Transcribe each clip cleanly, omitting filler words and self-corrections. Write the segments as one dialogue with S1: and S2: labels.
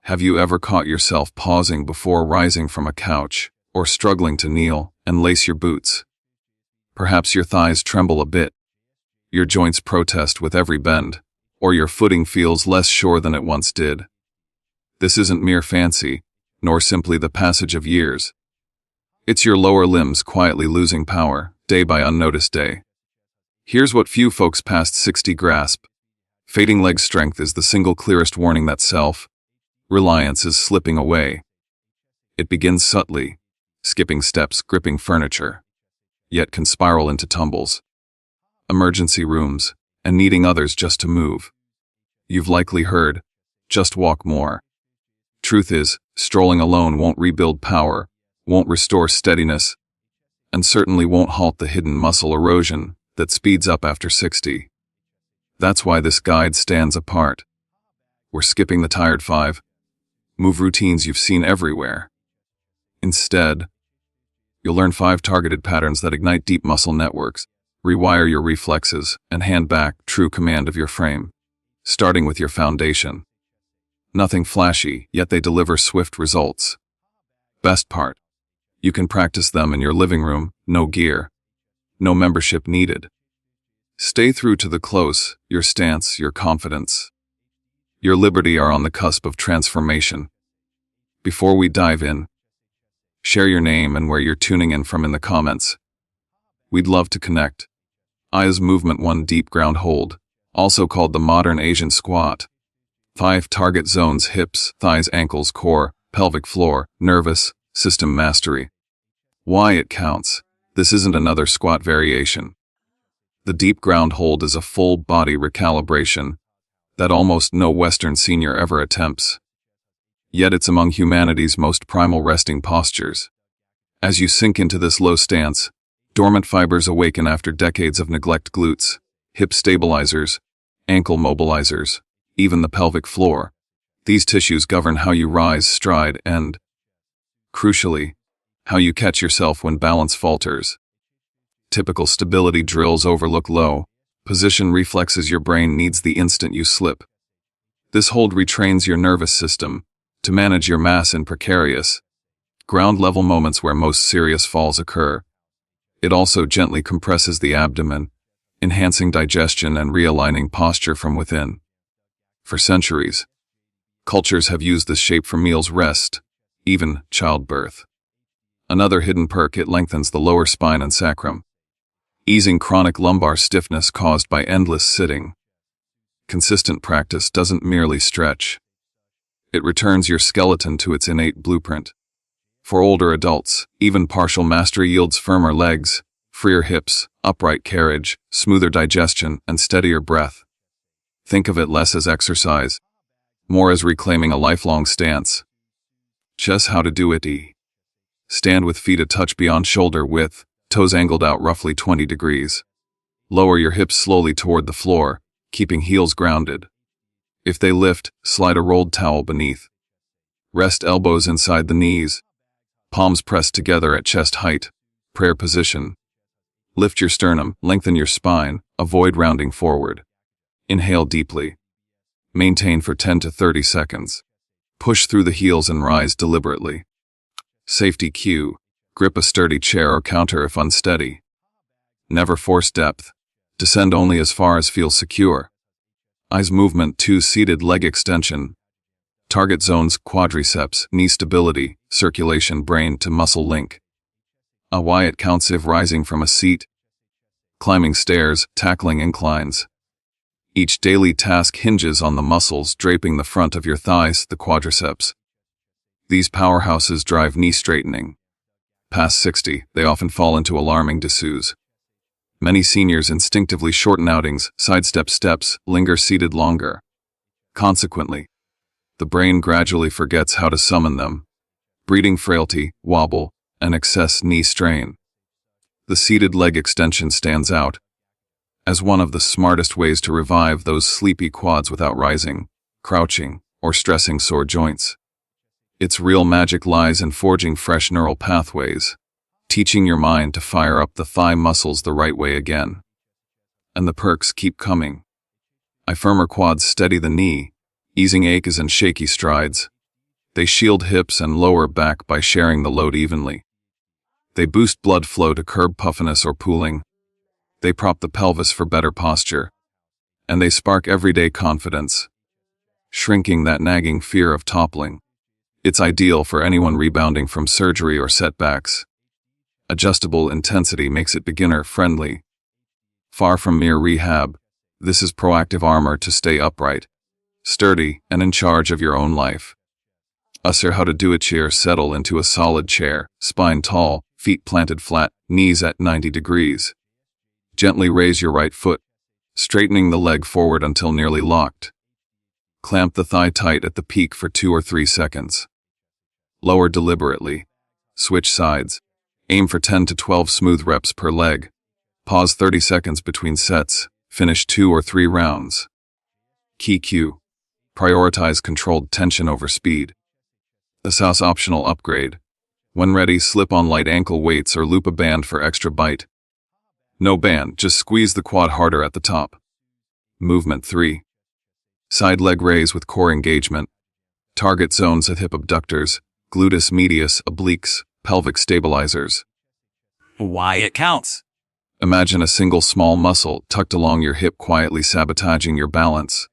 S1: Have you ever caught yourself pausing before rising from a couch, or struggling to kneel and lace your boots? Perhaps your thighs tremble a bit, your joints protest with every bend, or your footing feels less sure than it once did. This isn't mere fancy, nor simply the passage of years. It's your lower limbs quietly losing power, day by unnoticed day. Here's what few folks past 60 grasp. Fading leg strength is the single clearest warning that self-reliance is slipping away. It begins subtly, skipping steps, gripping furniture, yet can spiral into tumbles, emergency rooms, and needing others just to move. You've likely heard, just walk more. Truth is, strolling alone won't rebuild power, won't restore steadiness, and certainly won't halt the hidden muscle erosion that speeds up after 60. That's why this guide stands apart. We're skipping the tired 5-move routines you've seen everywhere. Instead, you'll learn 5 targeted patterns that ignite deep muscle networks, rewire your reflexes, and hand back true command of your frame, starting with your foundation. Nothing flashy, yet they deliver swift results. Best part, you can practice them in your living room, no gear, no membership needed. Stay true to the close, your stance, your confidence, your liberty are on the cusp of transformation. Before we dive in, share your name and where you're tuning in from in the comments. We'd love to connect. Eyes movement 1 deep ground hold, also called the modern Asian squat. 5 target zones: hips, thighs, ankles, core, pelvic floor, nervous system mastery. Why it counts. This isn't another squat variation. The deep ground hold is a full body recalibration that almost no Western senior ever attempts. Yet it's among humanity's most primal resting postures. As you sink into this low stance, dormant fibers awaken after decades of neglect: glutes, hip stabilizers, ankle mobilizers, even the pelvic floor. These tissues govern how you rise, stride, and, crucially, how you catch yourself when balance falters. Typical stability drills overlook low position reflexes your brain needs the instant you slip. This hold retrains your nervous system to manage your mass in precarious, ground-level moments where most serious falls occur. It also gently compresses the abdomen, enhancing digestion and realigning posture from within. For centuries, cultures have used this shape for meals, rest, even childbirth. Another hidden perk: it lengthens the lower spine and sacrum, easing chronic lumbar stiffness caused by endless sitting. Consistent practice doesn't merely stretch. It returns your skeleton to its innate blueprint. For older adults, even partial mastery yields firmer legs, freer hips, upright carriage, smoother digestion, and steadier breath. Think of it less as exercise, more as reclaiming a lifelong stance. Just how to do it. Stand with feet a touch beyond shoulder width, toes angled out roughly 20 degrees. Lower your hips slowly toward the floor, keeping heels grounded. If they lift, slide a rolled towel beneath. Rest elbows inside the knees, palms pressed together at chest height, prayer position. Lift your sternum, lengthen your spine, avoid rounding forward. Inhale deeply. Maintain for 10 to 30 seconds. Push through the heels and rise deliberately. Safety cue: grip a sturdy chair or counter if unsteady. Never force depth. Descend only as far as feels secure. Eyes movement 2 seated leg extension. Target zones: quadriceps, knee stability, circulation, brain to muscle link. Why it counts: if rising from a seat, climbing stairs, tackling inclines. Each daily task hinges on the muscles draping the front of your thighs, the quadriceps. These powerhouses drive knee straightening. Past 60, they often fall into alarming dessous. Many seniors instinctively shorten outings, sidestep steps, linger seated longer. Consequently, the brain gradually forgets how to summon them, breeding frailty, wobble, and excess knee strain. The seated leg extension stands out as one of the smartest ways to revive those sleepy quads without rising, crouching, or stressing sore joints. Its real magic lies in forging fresh neural pathways, teaching your mind to fire up the thigh muscles the right way again. And the perks keep coming. Firmer quads steady the knee, easing aches and shaky strides. They shield hips and lower back by sharing the load evenly. They boost blood flow to curb puffiness or pooling. They prop the pelvis for better posture. And they spark everyday confidence, shrinking that nagging fear of toppling. It's ideal for anyone rebounding from surgery or setbacks. Adjustable intensity makes it beginner-friendly. Far from mere rehab, this is proactive armor to stay upright, sturdy, and in charge of your own life. Usher how to do a chair. Settle into a solid chair, spine tall, feet planted flat, knees at 90 degrees. Gently raise your right foot, straightening the leg forward until nearly locked. Clamp the thigh tight at the peak for 2 or 3 seconds. Lower deliberately. Switch sides. Aim for 10 to 12 smooth reps per leg. Pause 30 seconds between sets. Finish 2 or 3 rounds. Key cue. Prioritize controlled tension over speed. A sauce optional upgrade. When ready, slip on light ankle weights or loop a band for extra bite. No band, just squeeze the quad harder at the top. Movement 3. Side leg raise with core engagement. Target zones at hip abductors, gluteus medius, obliques, pelvic stabilizers.
S2: Why it counts.
S1: Imagine a single small muscle tucked along your hip quietly sabotaging your balance,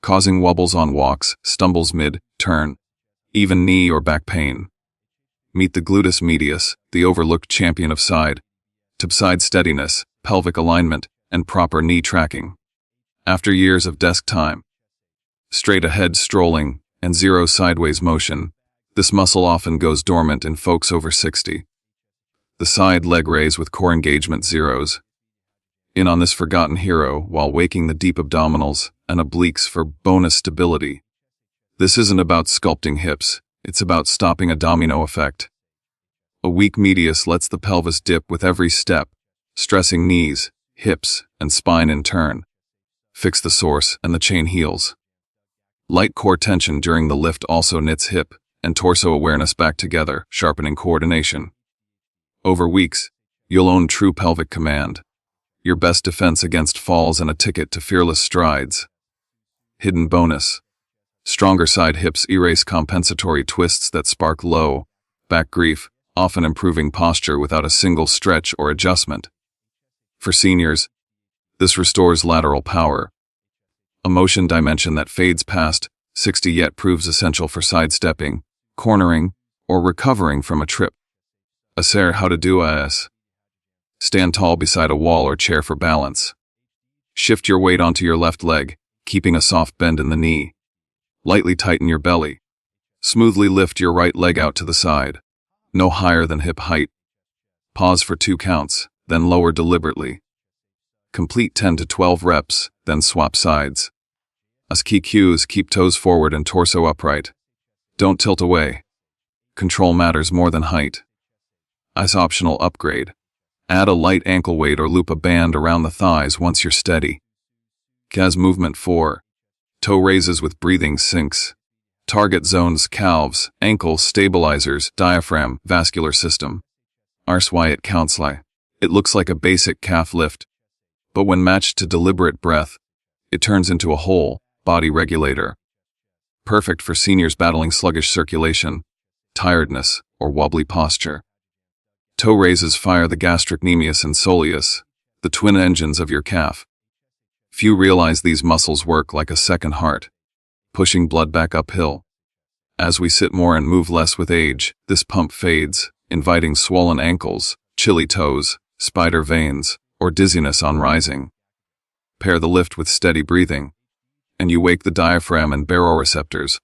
S1: causing wobbles on walks, stumbles mid-turn, even knee or back pain. Meet the gluteus medius, the overlooked champion of side-to-side steadiness, pelvic alignment, and proper knee tracking. After years of desk time, straight ahead strolling, and zero sideways motion, this muscle often goes dormant in folks over 60. The side leg raise with core engagement zeros in on this forgotten hero while waking the deep abdominals and obliques for bonus stability. This isn't about sculpting hips, it's about stopping a domino effect. A weak medius lets the pelvis dip with every step, stressing knees, hips, and spine in turn. Fix the source and the chain heals. Light core tension during the lift also knits hip and torso awareness back together, sharpening coordination. Over weeks, you'll own true pelvic command, your best defense against falls and a ticket to fearless strides. Hidden bonus. Stronger side hips erase compensatory twists that spark low back grief, often improving posture without a single stretch or adjustment. For seniors, this restores lateral power, a motion dimension that fades past 60 yet proves essential for sidestepping, cornering, or recovering from a trip. Aser how to do as. Stand tall beside a wall or chair for balance. Shift your weight onto your left leg, keeping a soft bend in the knee. Lightly tighten your belly. Smoothly lift your right leg out to the side, no higher than hip height. Pause for 2 counts, then lower deliberately. Complete 10 to 12 reps, then swap sides. As key cues, keep toes forward and torso upright. Don't tilt away. Control matters more than height. As optional upgrade, add a light ankle weight or loop a band around the thighs once you're steady. As movement 4. Toe raises with breathing sinks. Target zones, calves, ankles, stabilizers, diaphragm, vascular system. Ars why it counts like. It looks like a basic calf lift, but when matched to deliberate breath, it turns into a whole body regulator. Perfect for seniors battling sluggish circulation, tiredness, or wobbly posture. Toe raises fire the gastrocnemius and soleus, the twin engines of your calf. Few realize these muscles work like a second heart, pushing blood back uphill. As we sit more and move less with age, this pump fades, inviting swollen ankles, chilly toes, spider veins, or dizziness on rising. Pair the lift with steady breathing, and you wake the diaphragm and baroreceptors,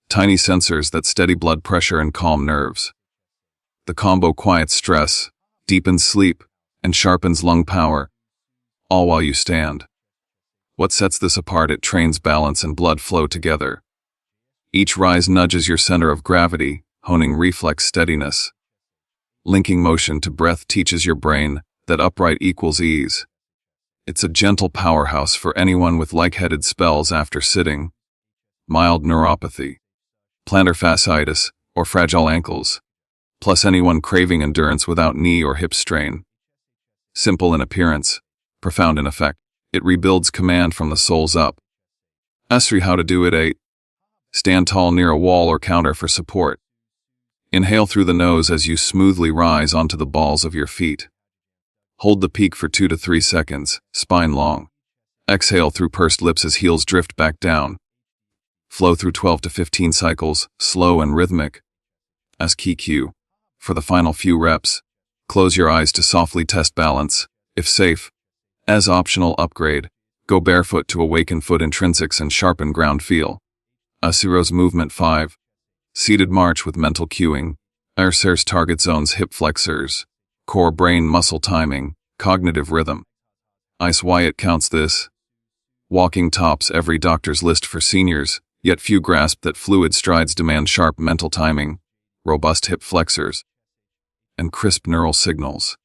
S1: tiny sensors that steady blood pressure and calm nerves. The combo quiets stress, deepens sleep, and sharpens lung power, all while you stand. What sets this apart? It trains balance and blood flow together. Each rise nudges your center of gravity, honing reflex steadiness. Linking motion to breath teaches your brain that upright equals ease. It's a gentle powerhouse for anyone with lightheaded spells after sitting, mild neuropathy, plantar fasciitis, or fragile ankles, plus anyone craving endurance without knee or hip strain. Simple in appearance, profound in effect, it rebuilds command from the soles up. Asri how to do it 8. Stand tall near a wall or counter for support. Inhale through the nose as you smoothly rise onto the balls of your feet. Hold the peak for 2 to 3 seconds, spine long. Exhale through pursed lips as heels drift back down. Flow through 12 to 15 cycles, slow and rhythmic. As key cue. For the final few reps, close your eyes to softly test balance, if safe. As optional upgrade, go barefoot to awaken foot intrinsics and sharpen ground feel. Asiro's Movement 5. Seated march with mental cueing. Erser's target zones hip flexors. Core brain muscle timing, cognitive rhythm. Ice why it counts this. Walking tops every doctor's list for seniors, yet few grasp that fluid strides demand sharp mental timing, robust hip flexors, and crisp neural signals.